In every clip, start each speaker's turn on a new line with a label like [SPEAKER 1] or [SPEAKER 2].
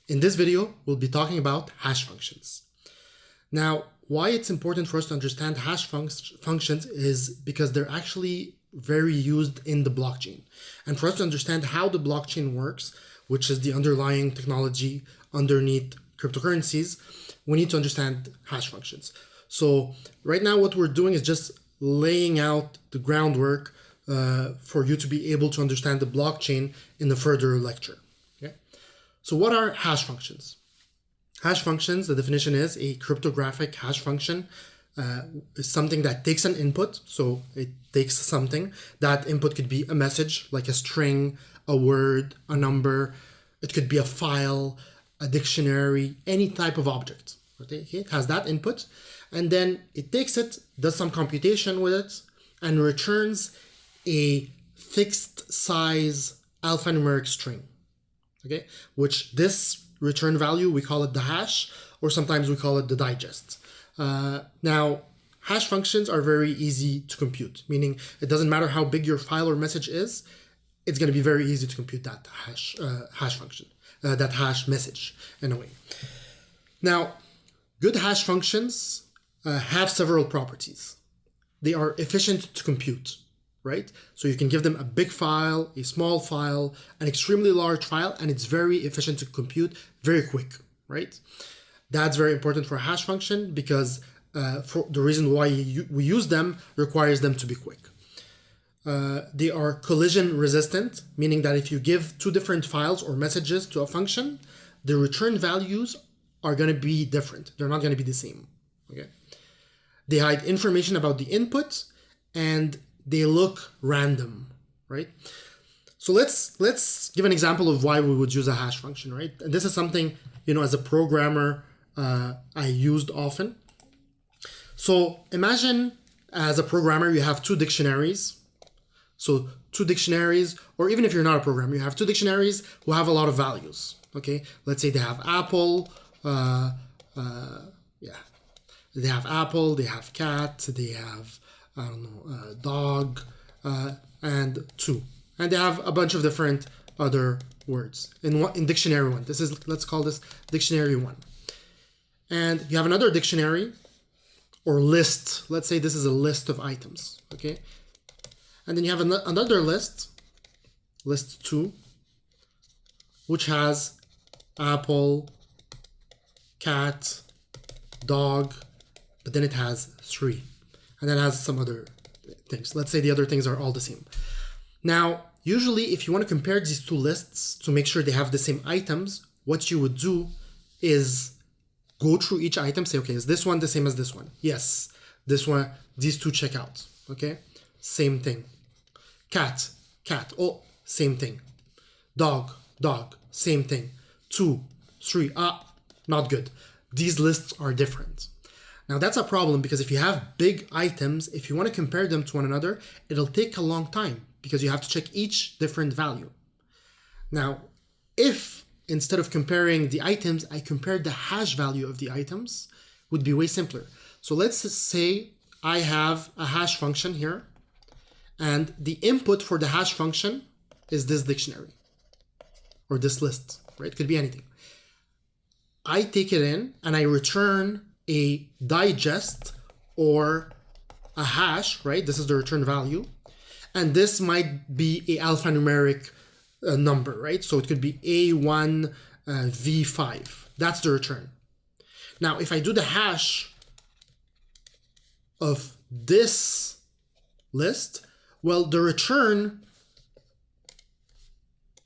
[SPEAKER 1] In this video, we'll be talking about hash functions. Now, why it's important for us to understand hash functions is because they're actually very used in the blockchain. And for us to understand how the blockchain works, which is the underlying technology underneath cryptocurrencies, we need to understand hash functions. So right now what we're doing is just laying out the groundwork for you to be able to understand the blockchain in a further lecture. Okay? So what are hash functions? Hash functions, the definition is a cryptographic hash function is something that takes an input. So it takes something. That input could be a message, like a string, a word, a number. It could be a file, a dictionary, any type of object. Okay? It has that input. And then it takes it, does some computation with it, and returns a fixed size alphanumeric string. Okay? Which this return value, we call it the hash, or sometimes we call it the digest. Now, hash functions are very easy to compute, meaning it doesn't matter how big your file or message is, it's going to be very easy to compute that hash function, that hash message in a way. Now, good hash functions have several properties. They are efficient to compute, right? So you can give them a big file, a small file, an extremely large file, and it's very efficient to compute, very quick, right? That's very important for a hash function because for the reason why we use them requires them to be quick. They are collision resistant, meaning that if you give two different files or messages to a function, the return values are going to be different. They're not going to be the same. Okay. They hide information about the input and they look random, right? So let's give an example of why we would use a hash function, right? And this is something, as a programmer, I used often. So imagine as a programmer, you have two dictionaries. So two dictionaries, or even if you're not a programmer, you have two dictionaries who have a lot of values. Okay, let's say they have apple, they have apple, they have cat, they have dog, and two, and they have a bunch of different other words in dictionary one. This is, let's call this dictionary one. And you have another dictionary or list. Let's say this is a list of items. Okay. And then you have another list 2, which has apple, cat, dog, but then it has 3. And then it has some other things. Let's say the other things are all the same. Now, usually if you want to compare these two lists to make sure they have the same items, what you would do is go through each item, say, okay, is this one the same as this one? Yes. This one, these two check out. Okay. Same thing. Cat, oh, same thing. Dog, same thing. 2, 3, not good. These lists are different. Now that's a problem because if you have big items, if you want to compare them to one another, it'll take a long time because you have to check each different value. Now, if instead of comparing the items, I compared the hash value of the items, would be way simpler. So let's say I have a hash function here, and the input for the hash function is this dictionary or this list, right? It could be anything. I take it in and I return a digest or a hash, right? This is the return value. And this might be a alphanumeric number, right? So it could be A1 V5. That's the return. Now, if I do the hash of this list, well, the return,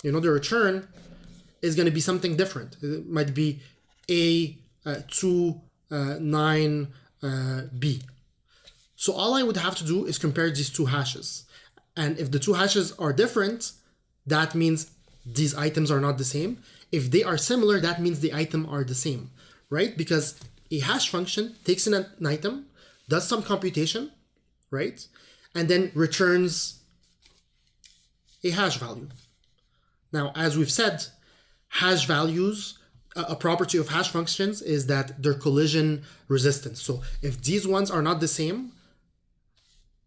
[SPEAKER 1] the return is going to be something different. It might be A29B. So all I would have to do is compare these two hashes. And if the two hashes are different, that means these items are not the same. If they are similar, that means the item are the same, right? Because a hash function takes in an item, does some computation, right? And then returns a hash value. Now, as we've said, hash values, a property of hash functions is that they're collision resistant. So if these ones are not the same,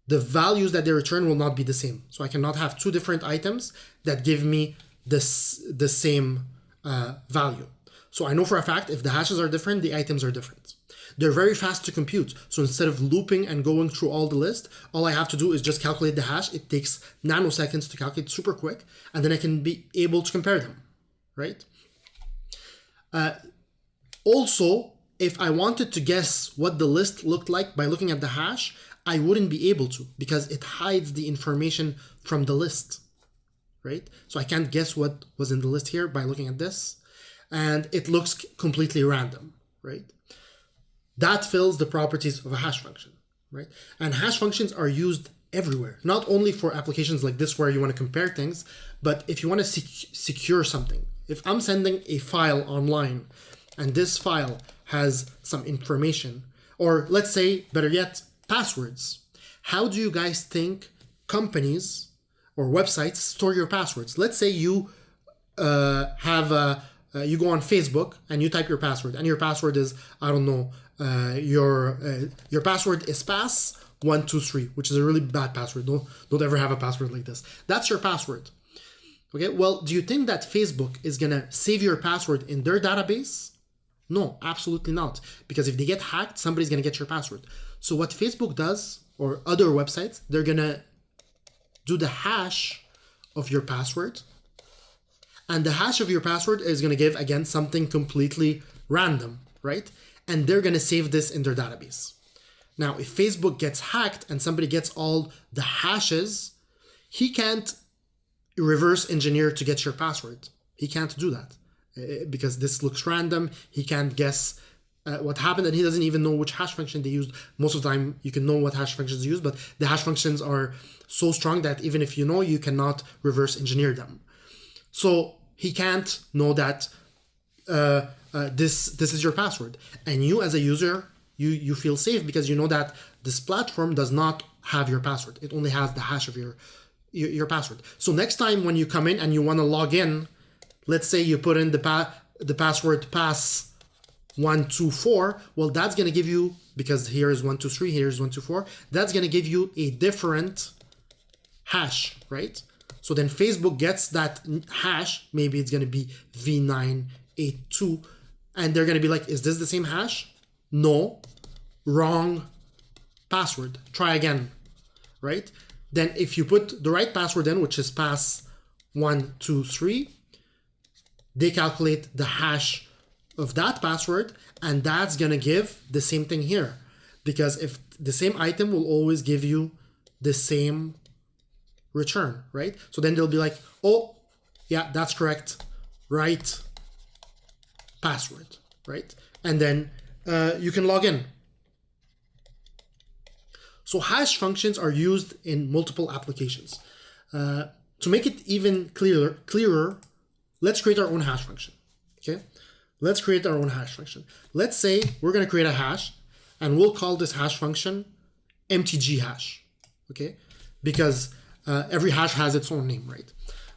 [SPEAKER 1] the values that they return will not be the same. So I cannot have two different items that give me the same value. So I know for a fact if the hashes are different, the items are different. They're very fast to compute. So instead of looping and going through all the list, all I have to do is just calculate the hash. It takes nanoseconds to calculate, super quick, and then I can be able to compare them, right? Also, if I wanted to guess what the list looked like by looking at the hash, I wouldn't be able to because it hides the information from the list, right? So I can't guess what was in the list here by looking at this, and it looks completely random, right? That fills the properties of a hash function, right? And hash functions are used everywhere, not only for applications like this where you want to compare things, but if you want to secure something. If I'm sending a file online and this file has some information, or let's say, better yet, passwords. How do you guys think companies or websites store your passwords? Let's say you you go on Facebook and you type your password, and your password is, I don't know, your password is pass123, which is a really bad password. Don't ever have a password like this. That's your password. Okay, well, do you think that Facebook is gonna save your password in their database? No, absolutely not. Because if they get hacked, somebody's gonna get your password. So what Facebook does, or other websites, they're gonna do the hash of your password. And the hash of your password is gonna give, again, something completely random, right? And they're gonna save this in their database. Now, if Facebook gets hacked and somebody gets all the hashes, he can't reverse engineer to get your password. He can't do that because this looks random. He can't guess what happened, and he doesn't even know which hash function they used. Most of the time, you can know what hash functions they use, but the hash functions are so strong that even if you know, you cannot reverse engineer them. So he can't know that this is your password, and you as a user, you feel safe because you know that this platform does not have your password. It only has the hash of your password. So next time when you come in and you want to log in, let's say you put in the password pass124, well, that's going to give you, because here is 123, here is 124, that's going to give you a different hash, right? So then Facebook gets that hash, maybe it's going to be v982, and they're going to be like, is this the same hash? No, wrong password. Try again, right? Then if you put the right password in, which is pass123, they calculate the hash of that password, and that's gonna give the same thing here. Because if the same item will always give you the same return, right? So then they'll be like, oh, yeah, that's correct, right password, right? And then you can log in. So hash functions are used in multiple applications. To make it even clearer, let's create our own hash function, okay? Let's create our own hash function. Let's say we're gonna create a hash, and we'll call this hash function mtg hash, okay? Because every hash has its own name, right?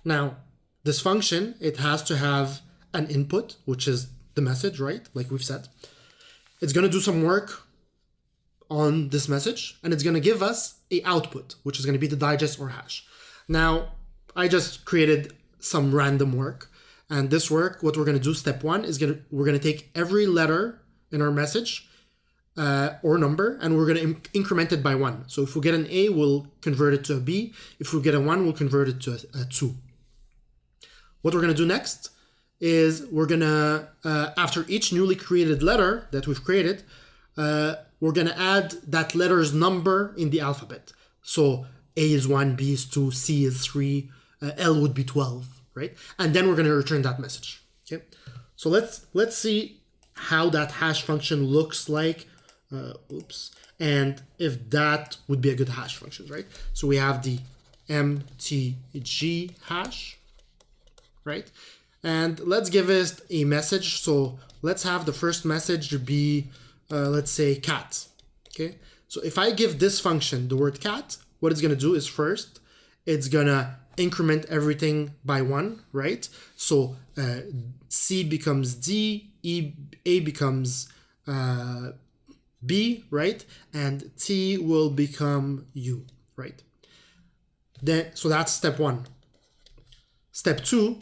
[SPEAKER 1] Now, this function, it has to have an input, which is the message, right? Like we've said. It's gonna do some work on this message, and it's gonna give us a output, which is gonna be the digest or hash. Now, I just created some random work, and this work, what we're gonna do, step one, is we're gonna take every letter in our message or number, and we're gonna increment it by 1. So if we get an A, we'll convert it to a B. If we get a 1, we'll convert it to a 2. What we're gonna do next is we're gonna, after each newly created letter that we've created, we're gonna add that letter's number in the alphabet. So A is 1, B is 2, C is 3, L would be 12, right? And then we're gonna return that message, okay? So let's see how that hash function looks like, and if that would be a good hash function, right? So we have the mtg hash, right? And let's give it a message. So let's have the first message be, let's say cat, okay? So if I give this function the word cat, what it's gonna do is first, it's gonna increment everything by 1, right? So C becomes D, A becomes B, right? And T will become U, right? Then, so that's step 1. Step 2,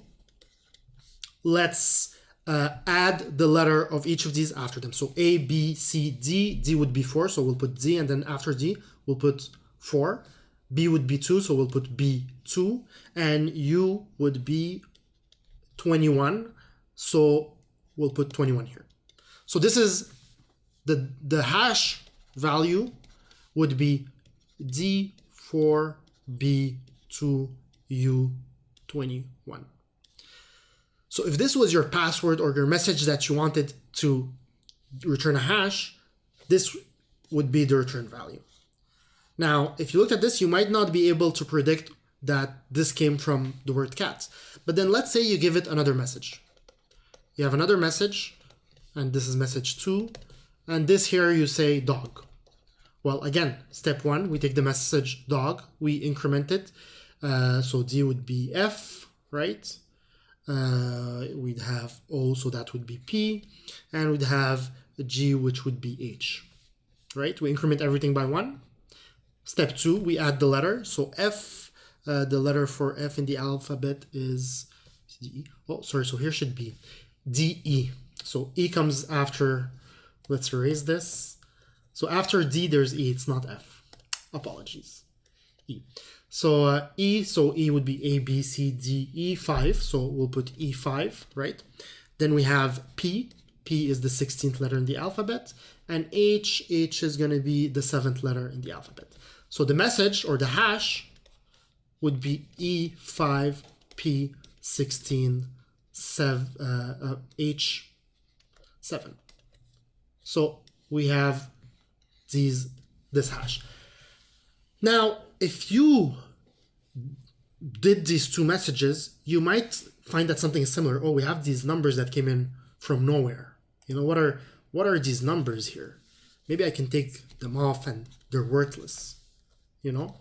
[SPEAKER 1] let's add the letter of each of these after them. So A, B, C, D. D would be 4, so we'll put D, and then after D, we'll put 4. B would be 2, so we'll put B2. And U would be 21, so we'll put 21 here. So this is the hash value would be D4B2U21. So if this was your password or your message that you wanted to return a hash, this would be the return value. Now, if you looked at this, you might not be able to predict that this came from the word cat. But then let's say you give it another message. You have another message, and this is message 2, and this here you say dog. Well, again, step 1, we take the message dog, we increment it. So D would be F, right? We'd have O, so that would be P, and we'd have G, which would be H, right? We increment everything by 1. Step 2, we add the letter. So F, the letter for F in the alphabet is D. Oh, sorry. So here should be D, E. So E comes after, let's erase this. So after D, there's E. It's not F. Apologies. E. So E would be A, B, C, D, E, 5. So we'll put E5, right? Then we have P. P is the 16th letter in the alphabet. And H is going to be the 7th letter in the alphabet. So the message or the hash would be E5P16 H7. So we have this hash. Now, if you did these two messages, you might find that something is similar. Oh, we have these numbers that came in from nowhere. You know, what are these numbers here? Maybe I can take them off and they're worthless. You know?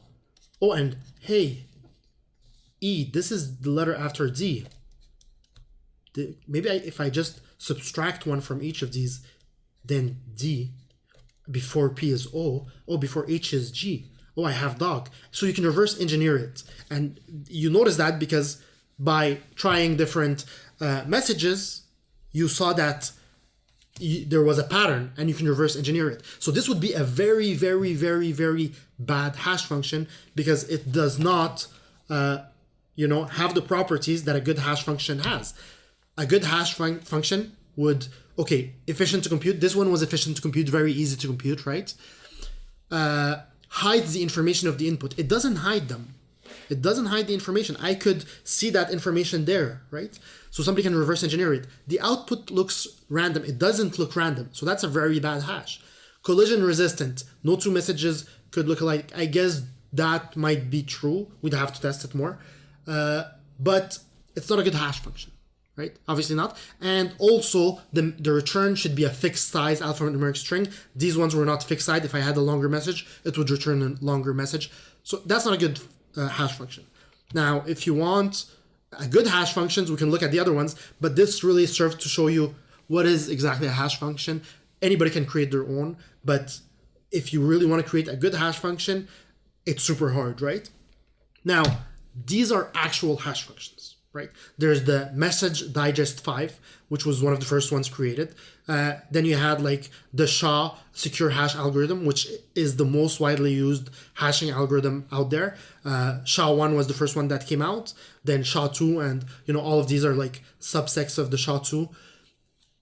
[SPEAKER 1] Oh, and hey, E, this is the letter after D. Maybe if I just subtract one from each of these, then D, before P is O, before H is G. Oh, I have dog. So you can reverse engineer it. And you notice that because by trying different messages, you saw that there was a pattern and you can reverse engineer it. So this would be a very, very, very, very bad hash function because it does not, have the properties that a good hash function has. A good hash function would, efficient to compute. This one was efficient to compute, very easy to compute, right? Hides the information of the input. It doesn't hide them. It doesn't hide the information. I could see that information there, right? So somebody can reverse engineer it. The output looks random. It doesn't look random. So that's a very bad hash. Collision resistant. No two messages could look alike. I guess that might be true. We'd have to test it more. But it's not a good hash function, right? Obviously not. And also the return should be a fixed size alphanumeric string. These ones were not fixed size. If I had a longer message, it would return a longer message. So that's not a good hash function. Now, if you want a good hash functions, we can look at the other ones, but this really serves to show you what is exactly a hash function. Anybody can create their own, but if you really want to create a good hash function, it's super hard, right? Now, these are actual hash functions, right? There's the message digest 5, which was one of the first ones created. Then you had like the SHA secure hash algorithm, which is the most widely used hashing algorithm out there. SHA-1 was the first one that came out, then SHA-2, and all of these are like subsets of the SHA-2.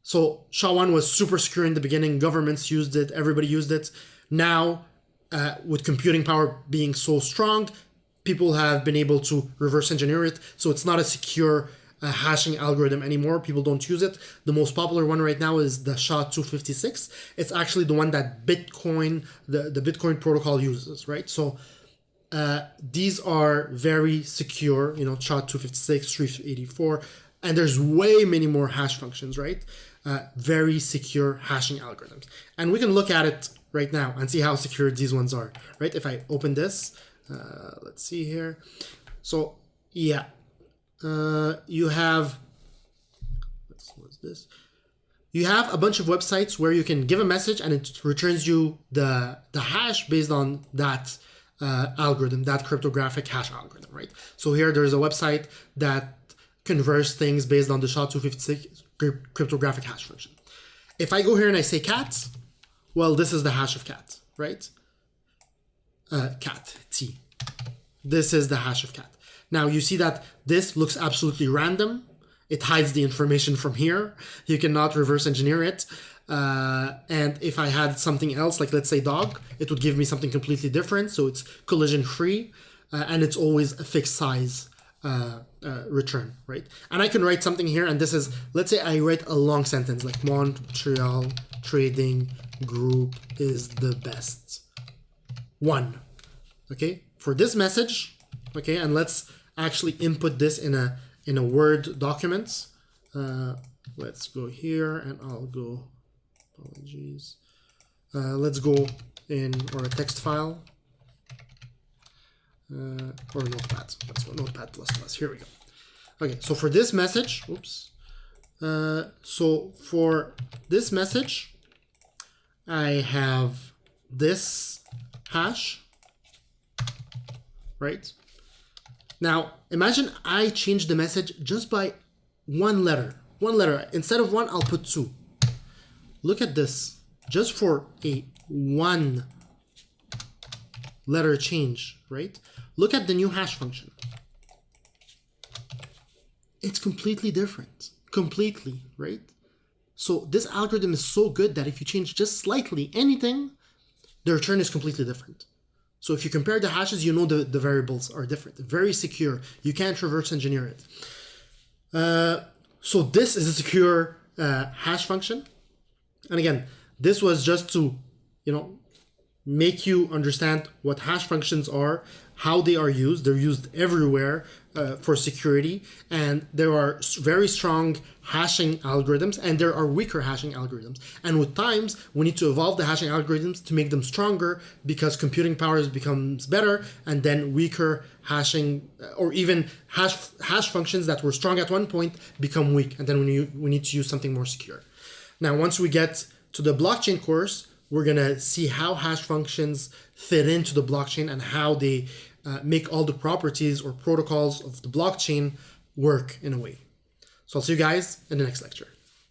[SPEAKER 1] So SHA-1 was super secure in the beginning. Governments used it. Everybody used it. Now, with computing power being so strong, people have been able to reverse engineer it. So it's not a secure hashing algorithm anymore. People don't use it. The most popular one right now is the SHA-256. It's actually the one that Bitcoin, the Bitcoin protocol uses, right? So these are very secure, SHA-256, 384, and there's way many more hash functions, right? Very secure hashing algorithms. And we can look at it right now and see how secure these ones are, right? If I open this, let's see here. So yeah, you have, what's this? You have a bunch of websites where you can give a message and it returns you the hash based on that algorithm, that cryptographic hash algorithm, right? So here there's a website that converts things based on the SHA-256 cryptographic hash function. If I go here and I say cat, well, this is the hash of cat, right? Cat, T. This is the hash of cat. Now you see that this looks absolutely random. It hides the information from here. You cannot reverse engineer it. And if I had something else, like let's say dog, it would give me something completely different. So it's collision free and it's always a fixed size return, right? And I can write something here, and this is, let's say I write a long sentence like Montreal Trading Group is the best one, okay? For this message, okay, and let's actually input this in a Word document. Let's go here, and I'll go, apologies. Let's go in, or a text file, or Notepad. Let's go Notepad++. Here we go. Okay, so for this message, oops. So for this message, I have this hash, right? Now, imagine I change the message just by one letter. One letter. Instead of one, I'll put 2. Look at this. Just for a 1 letter change, right? Look at the new hash function. It's completely different. Completely, right? So this algorithm is so good that if you change just slightly anything, the return is completely different. So if you compare the hashes, you know the variables are different. Very secure. You can't reverse engineer it. So this is a secure hash function. And again, this was just to, make you understand what hash functions are, how they are used. They're used everywhere for security, and there are very strong hashing algorithms, and there are weaker hashing algorithms. And with times, we need to evolve the hashing algorithms to make them stronger because computing power becomes better, and then weaker hashing or even hash functions that were strong at one point become weak, and then we need to use something more secure. Now, once we get to the blockchain course, we're going to see how hash functions fit into the blockchain and how they make all the properties or protocols of the blockchain work in a way. So I'll see you guys in the next lecture.